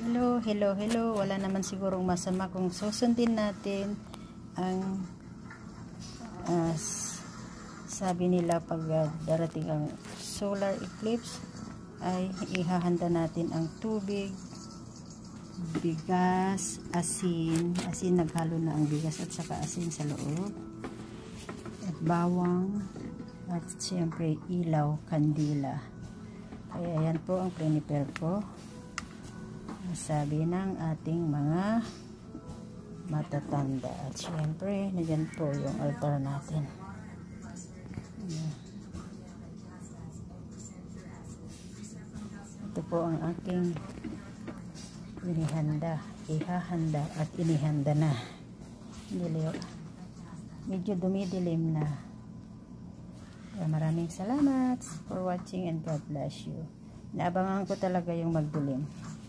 Hello, hello, hello. Wala naman sigurong masama kung susundin natin ang sabi nila pag darating ang solar eclipse ay ihahanda natin ang tubig, bigas, asin, naghalo na ang bigas at saka asin sa loob, at bawang, at siyempre ilaw, kandila. Kaya yan po ang prepare ko, sabi ng ating mga matatanda. At siyempre nandyan po yung altar natin. Ito po ang aking ihahanda at inihanda na. Medyo dumidilim na. Maraming salamat for watching and God bless you. Naabangan ko talaga yung magdilim.